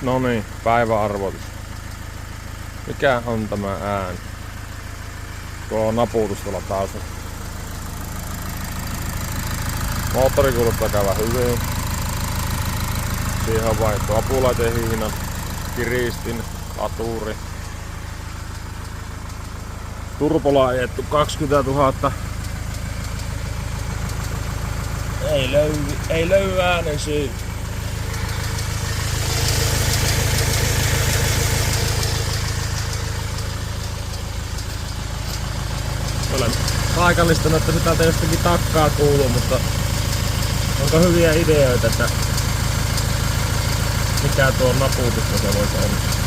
No niin, päiväarvoitus. Mikä on tämä ääni? Tuolla on naputus tuolla taustalla. Moottori kuulostaa käyvän hyvin. Siihen on vaihtu apulaitehiina, kiristin, laturi. Turpola ajettu 20 000. Ei löydy äänen syy. Olen paikallistanut, että sitä täältä jostakin takkaa kuuluu, mutta onko hyviä ideoita, että mikä tuo naputus se voisi olla?